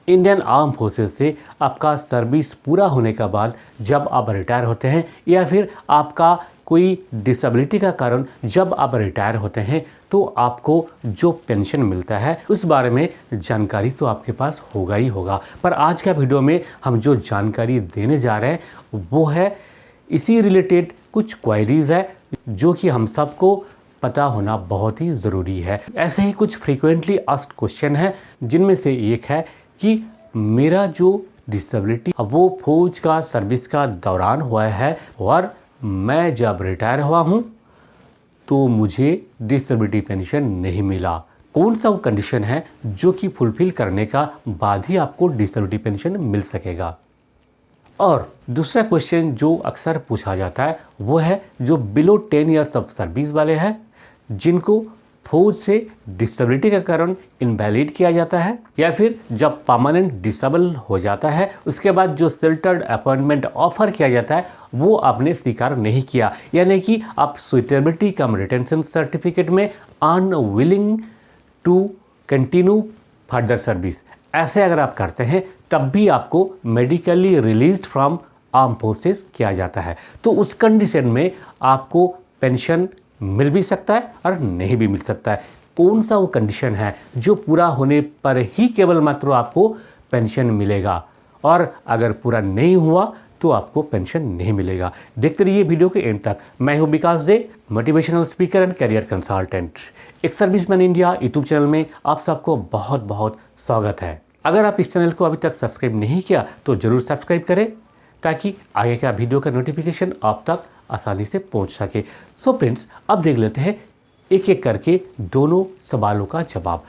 Indian arm forces से आपका service पूरा होने के बाद जब आप रिटायर होते हैं या फिर आपका कोई डिसेबिलिटी का कारण जब आप रिटायर होते हैं तो आपको जो पेंशन मिलता है उस बारे में जानकारी तो आपके पास होगा ही होगा। पर आज का वीडियो में हम जो जानकारी देने जा रहे हैं वो है इसी रिलेटेड कुछ क्वेरीज है जो कि हम सबको पता होना बहुत ही ज़रूरी है। ऐसे ही कुछ फ्रीक्वेंटली आस्क्ड क्वेश्चन है जिनमें से एक है कि मेरा जो डिसेबिलिटी वो फौज का सर्विस का दौरान हुआ है और मैं जब रिटायर हुआ हूँ तो मुझे डिसेबिलिटी पेंशन नहीं मिला। कौन सा वो कंडीशन है जो कि फुलफिल करने का बाद ही आपको डिसेबिलिटी पेंशन मिल सकेगा। और दूसरा क्वेश्चन जो अक्सर पूछा जाता है वो है जो बिलो 10 ईयर्स ऑफ सर्विस वाले हैं जिनको फौज से डिसेबिलिटी के कारण इनवैलिड किया जाता है या फिर जब परमानेंट डिसेबल हो जाता है उसके बाद जो शेल्टर्ड अपॉइंटमेंट ऑफर किया जाता है वो आपने स्वीकार नहीं किया, यानी कि आप सुइटेबिलिटी कम रिटेंशन सर्टिफिकेट में unwilling to continue further service ऐसे अगर आप करते हैं तब भी आपको medically released from arm forces किया जाता है। तो उस कंडीशन में आपको पेंशन मिल भी सकता है और नहीं भी मिल सकता है। कौन सा वो कंडीशन है जो पूरा होने पर ही केवल मात्र आपको पेंशन मिलेगा और अगर पूरा नहीं हुआ तो आपको पेंशन नहीं मिलेगा। देखते रहिए वीडियो के एंड तक। मैं हूं Vikas Dey, motivational speaker and career consultant. एक सर्विसमैन इंडिया यूट्यूब चैनल में आप सबको बहुत बहुत स्वागत है। अगर आप इस चैनल को अभी तक सब्सक्राइब नहीं किया तो जरूर सब्सक्राइब करें ताकि आगे का वीडियो का नोटिफिकेशन आप तक आसानी से पहुंच सके। सो फ्रेंड्स, अब देख लेते हैं एक एक करके दोनों सवालों का जवाब।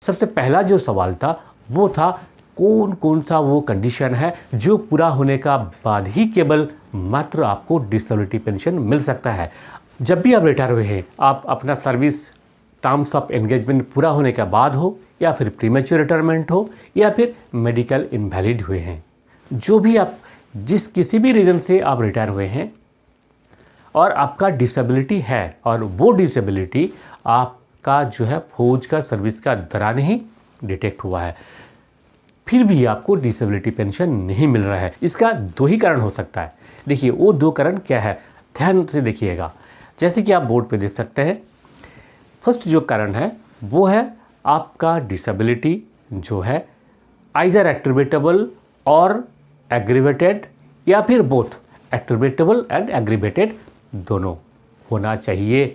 सबसे पहला जो सवाल था वो था कौन कौन सा वो कंडीशन है जो पूरा होने का बाद ही केवल मात्र आपको डिसेबिलिटी पेंशन मिल सकता है। जब भी आप रिटायर हुए हैं, आप अपना सर्विस टर्म्स ऑफ एंगेजमेंट पूरा होने के बाद हो या फिर प्रीमेच्योर रिटायरमेंट हो या फिर मेडिकल इनवैलिड हुए हैं, जो भी आप जिस किसी भी रीज़न से आप रिटायर हुए हैं और आपका डिसेबिलिटी है और वो डिसेबिलिटी आपका जो है फौज का सर्विस का दौरान ही डिटेक्ट हुआ है, फिर भी आपको डिसेबिलिटी पेंशन नहीं मिल रहा है। इसका दो ही कारण हो सकता है। देखिए वो दो कारण क्या है, ध्यान से देखिएगा। जैसे कि आप बोर्ड पे देख सकते हैं, फर्स्ट जो कारण है वो है आपका डिसेबिलिटी जो है आइदर एट्रीब्यूटेबल और एग्रीवेटेड या फिर बोथ एट्रीब्यूटेबल एंड एग्रीवेटेड दोनों होना चाहिए,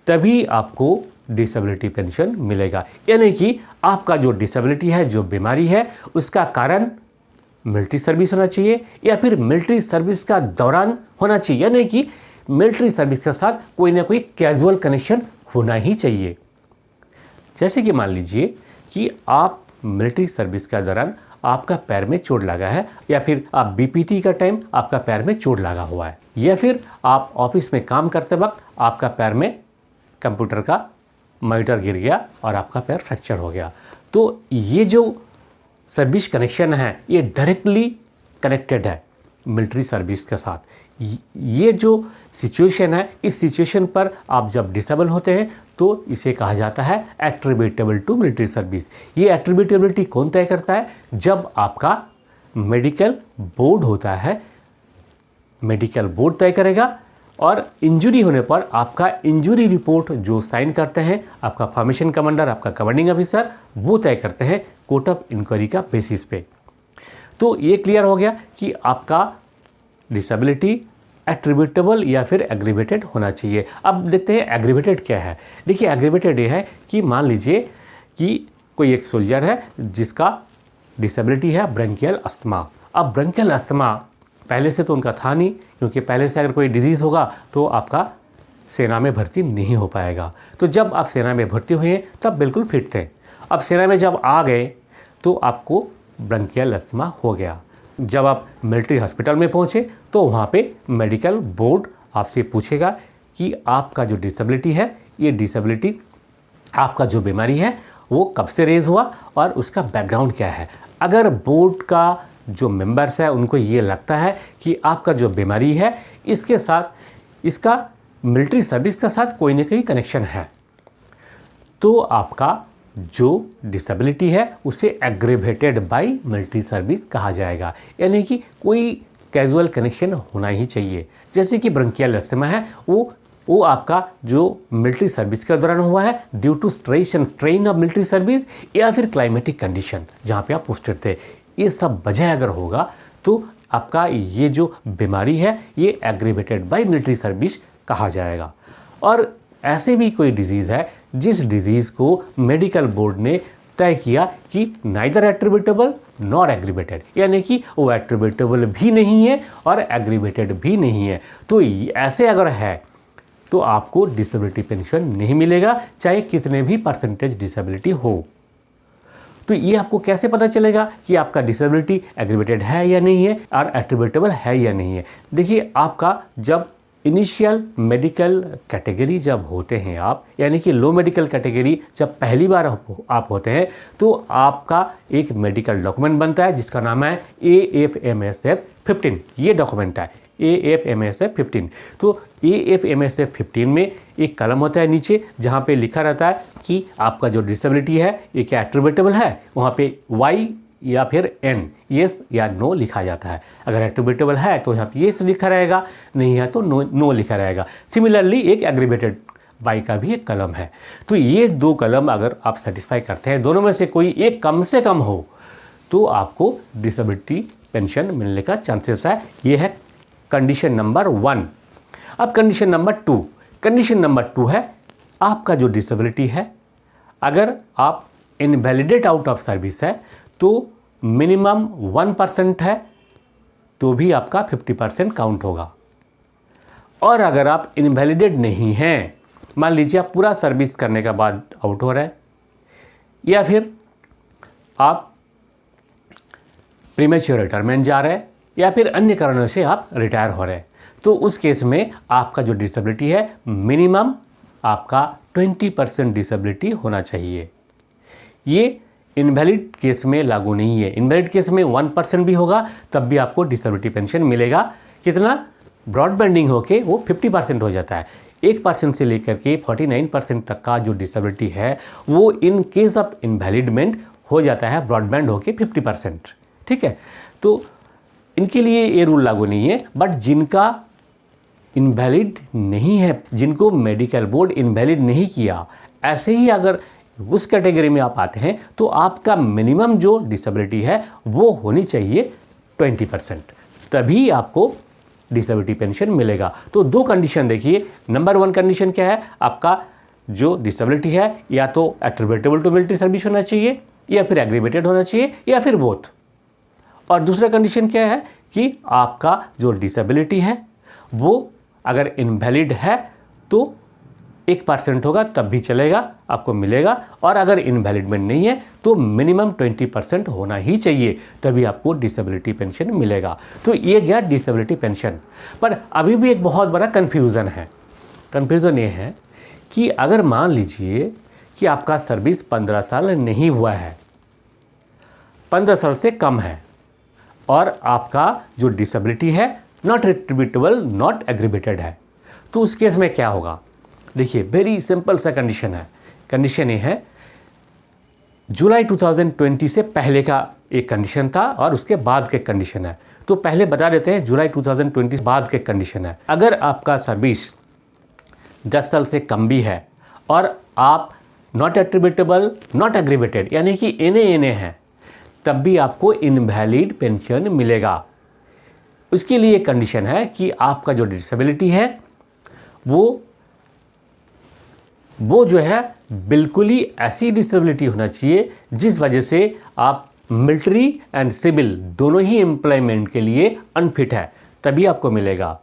तभी आपको डिसेबिलिटी पेंशन मिलेगा। यानी कि आपका जो डिसेबिलिटी है, जो बीमारी है, उसका कारण मिलिट्री सर्विस होना चाहिए या फिर मिलिट्री सर्विस का दौरान होना चाहिए, यानी कि मिलिट्री सर्विस के साथ कोई ना कोई कैजुअल कनेक्शन होना ही चाहिए। जैसे कि मान लीजिए कि आप मिलिट्री सर्विस का दौरान आपका पैर में चोट लगा है या फिर आप बीपीटी का टाइम आपका पैर में चोट लगा हुआ है या फिर आप ऑफिस में काम करते वक्त आपका पैर में कंप्यूटर का मॉनिटर गिर गया और आपका पैर फ्रैक्चर हो गया। तो ये जो सर्विस कनेक्शन है ये डायरेक्टली कनेक्टेड है मिलिट्री सर्विस के साथ। ये जो सिचुएशन है, इस सिचुएशन पर आप जब डिसेबल होते हैं तो इसे कहा जाता है एट्रीब्यूटेबल टू मिलिट्री सर्विस। ये एट्रीब्यूटेबिलिटी कौन तय करता है? जब आपका मेडिकल बोर्ड होता है, मेडिकल बोर्ड तय करेगा और इंजरी होने पर आपका इंजरी रिपोर्ट जो साइन करते हैं आपका फॉर्मेशन कमांडर, आपका कमांडिंग ऑफिसर, वो तय करते हैं कोर्ट ऑफ इंक्वायरी का बेसिस पे। तो ये क्लियर हो गया कि आपका डिसेबिलिटी एट्रीब्यूटेबल या फिर एग्रीवेटेड होना चाहिए। अब देखते हैं एग्रीवेटेड क्या है। देखिए एग्रीवेटेड ये है कि मान लीजिए कि कोई एक सोल्जर है जिसका डिसेबिलिटी है ब्रोंकियल अस्थमा। अब ब्रोंकियल अस्थमा पहले से तो उनका था नहीं, क्योंकि पहले से अगर कोई डिजीज़ होगा तो आपका सेना में भर्ती नहीं हो पाएगा। तो जब आप सेना में भर्ती हुए तब बिल्कुल फिट थे। अब सेना में जब आ गए तो आपको ब्रोंकियल अस्थमा हो गया। जब आप मिलिट्री हॉस्पिटल में पहुंचे तो वहाँ पे मेडिकल बोर्ड आपसे पूछेगा कि आपका जो डिसेबिलिटी है, ये डिसेबिलिटी आपका जो बीमारी है वो कब से रेज हुआ और उसका बैकग्राउंड क्या है। अगर बोर्ड का जो मेंबर्स है उनको ये लगता है कि आपका जो बीमारी है इसके साथ इसका मिलिट्री सर्विस के साथ कोई ना कोई कनेक्शन है, तो आपका जो डिसेबिलिटी है उसे एग्रीवेटेड बाय मिलिट्री सर्विस कहा जाएगा, यानी कि कोई कैजुअल कनेक्शन होना ही चाहिए। जैसे कि ब्रोंकियल अस्थमा है, वो आपका जो मिलिट्री सर्विस के दौरान हुआ है due to stress and strain of military service, या फिर क्लाइमेटिक कंडीशन जहाँ पे आप पोस्टेड थे, ये सब वजह अगर होगा तो आपका ये जो बीमारी है ये एग्रीवेटेड बाय मिलिट्री सर्विस कहा जाएगा। और ऐसे भी कोई डिजीज़ है जिस डिजीज़ को मेडिकल बोर्ड ने तय किया कि नाइदर एट्रीब्यूटेबल नॉर एग्रीवेटेड, यानी कि वो एट्रीब्यूटेबल भी नहीं है और एग्रीवेटेड भी नहीं है, तो ऐसे अगर है तो आपको डिसेबिलिटी पेंशन नहीं मिलेगा, चाहे कितने भी परसेंटेज डिसेबिलिटी हो। तो ये आपको कैसे पता चलेगा कि आपका डिसेबिलिटी एग्रीवेटेड है या नहीं है और एट्रीब्यूटेबल है या नहीं है? देखिए, आपका जब इनिशियल मेडिकल कैटेगरी जब होते हैं आप, यानी कि लो मेडिकल कैटेगरी जब पहली बार आप होते हैं, तो आपका एक मेडिकल डॉक्यूमेंट बनता है जिसका नाम है AFMSF 15। ये डॉक्यूमेंट है AFMSF 15। तो AFMSF 15 में एक कलम होता है नीचे जहाँ पे लिखा रहता है कि आपका जो डिसेबिलिटी है ये क्या एट्रीब्यूटेबल है, वहाँ पे Y या फिर N, येस या नो लिखा जाता है। अगर एट्रीब्यूटेबल है तो यहाँ पे येस लिखा रहेगा, नहीं है तो नो लिखा रहेगा। सिमिलरली एक एग्रीवेटेड बाई का भी एक कलम है। तो ये दो कलम अगर आप सेटिस्फाई करते हैं, दोनों में से कोई एक कम से कम हो, तो आपको डिसेबिलिटी पेंशन मिलने का चांसेस है। ये है कंडीशन नंबर 1। अब कंडीशन नंबर 2 है आपका जो डिसेबिलिटी है, अगर आप इनवैलिडेट आउट ऑफ सर्विस है तो मिनिमम 1% है तो भी आपका 50% काउंट होगा। और अगर आप इनवैलिडेट नहीं हैं, मान लीजिए आप पूरा सर्विस करने के बाद आउट हो रहे हैं, या फिर आप प्रीमेच्योर रिटायरमेंट जा रहे हैं, या फिर अन्य कारणों से आप रिटायर हो रहे हैं, तो उस केस में आपका जो डिसेबिलिटी है मिनिमम आपका 20% डिसेबिलिटी होना चाहिए। ये इनवैलिड केस में लागू नहीं है। इनवैलिड केस में 1% भी होगा तब भी आपको डिसेबिलिटी पेंशन मिलेगा। कितना? ब्रॉडबैंडिंग होके वो 50% हो जाता है। 1% से लेकर के 49% तक का जो डिसेबिलिटी है वो इन केस ऑफ इनवैलिडमेंट हो जाता है ब्रॉडबैंड होके 50%। ठीक है, तो इनके लिए ये रूल लागू नहीं है। बट जिनका इनवैलिड नहीं है, जिनको मेडिकल बोर्ड इनवैलिड नहीं किया, ऐसे ही अगर उस कैटेगरी में आप आते हैं तो आपका मिनिमम जो डिसेबिलिटी है वो होनी चाहिए 20%, तभी आपको डिसेबिलिटी पेंशन मिलेगा। तो दो कंडीशन देखिए। नंबर 1 कंडीशन क्या है? आपका जो डिसेबिलिटी है या तो एट्रीब्यूटेबल टू मिलिट्री सर्विस होना चाहिए, या फिर एग्रीवेटेड होना चाहिए, या फिर बोथ। और दूसरा कंडीशन क्या है कि आपका जो डिसेबिलिटी है वो अगर इनवैलिड है तो 1% होगा तब भी चलेगा, आपको मिलेगा। और अगर इनवैलिडमेंट नहीं है तो मिनिमम 20% होना ही चाहिए, तभी आपको डिसेबिलिटी पेंशन मिलेगा। तो ये गया डिसेबिलिटी पेंशन। पर अभी भी एक बहुत बड़ा कन्फ्यूज़न है। कन्फ्यूज़न ये है कि अगर मान लीजिए कि आपका सर्विस 15 साल नहीं हुआ है, 15 साल से कम है, और आपका जो डिसेबिलिटी है नॉट एट्रीब्यूटेबल नॉट एग्रीवेटेड है, तो उस केस में क्या होगा? देखिए, वेरी सिंपल सा कंडीशन है। कंडीशन ये है, जुलाई 2020 से पहले का एक कंडीशन था और उसके बाद के कंडीशन है। तो पहले बता देते हैं, जुलाई 2020 बाद के कंडीशन है। अगर आपका सर्विस 10 साल से कम भी है और आप नॉट एट्रीब्यूटेबल नॉट एग्रीवेटेड यानी कि एने हैं, तब भी आपको इनवैलिड पेंशन मिलेगा। उसके लिए कंडीशन है कि आपका जो डिसेबिलिटी है वो जो है बिल्कुल ही ऐसी डिसेबिलिटी होना चाहिए जिस वजह से आप मिलिट्री एंड सिविल दोनों ही एम्प्लॉयमेंट के लिए अनफिट है, तभी आपको मिलेगा।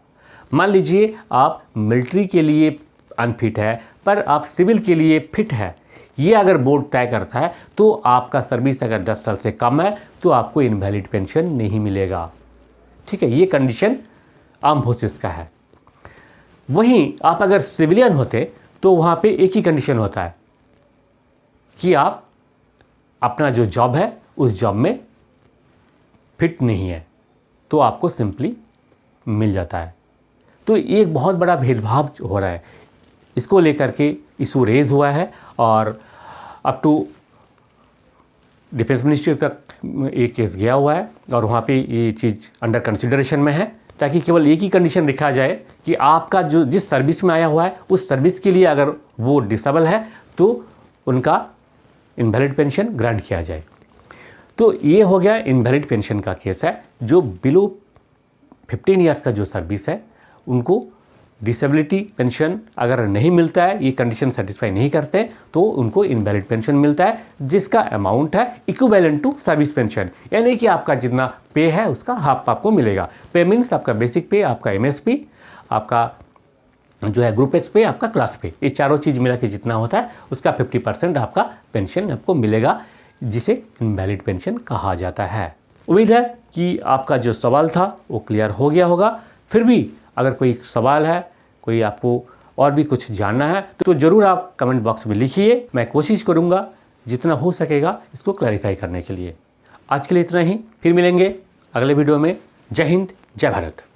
मान लीजिए आप मिलिट्री के लिए अनफिट है पर आप सिविल के लिए फिट है, ये अगर बोर्ड तय करता है तो आपका सर्विस अगर 10 साल से कम है तो आपको इनवैलिड पेंशन नहीं मिलेगा। ठीक है, ये कंडीशन आर्म फोर्सेस का है। वहीं आप अगर सिविलियन होते तो वहाँ पे एक ही कंडीशन होता है कि आप अपना जो जॉब है उस जॉब में फिट नहीं है, तो आपको सिंपली मिल जाता है। तो ये एक बहुत बड़ा भेदभाव हो रहा है, इसको लेकर के इशू रेज हुआ है और अप टू डिफेंस मिनिस्ट्री तक ये केस गया हुआ है और वहाँ पे ये चीज़ अंडर कंसिडरेशन में है, ताकि केवल एक ही कंडीशन लिखा जाए कि आपका जो जिस सर्विस में आया हुआ है उस सर्विस के लिए अगर वो डिसेबल है तो उनका इनवैलिड पेंशन ग्रांट किया जाए। तो ये हो गया इनवैलिड पेंशन का केस है। जो बिलो 15 ईयर्स का जो सर्विस है उनको डिसेबिलिटी पेंशन अगर नहीं मिलता है, ये कंडीशन सेटिस्फाई नहीं करते, तो उनको इनवैलिड पेंशन मिलता है जिसका अमाउंट है इक्विवेलेंट टू सर्विस पेंशन, यानी कि आपका जितना पे है उसका हाफ आपको मिलेगा। पे मीन्स आपका बेसिक पे, आपका एमएसपी, आपका जो है ग्रुप एक्स पे, आपका क्लास पे, ये चारों चीज़ मिला के जितना होता है उसका 50% आपका पेंशन आपको मिलेगा, जिसे इनवैलिड पेंशन कहा जाता है। उम्मीद है कि आपका जो सवाल था वो क्लियर हो गया होगा। फिर भी अगर कोई सवाल है, कोई आपको और भी कुछ जानना है तो ज़रूर आप कमेंट बॉक्स में लिखिए। मैं कोशिश करूँगा जितना हो सकेगा इसको क्लैरिफाई करने के लिए। आज के लिए इतना ही, फिर मिलेंगे अगले वीडियो में। जय हिंद, जय भारत।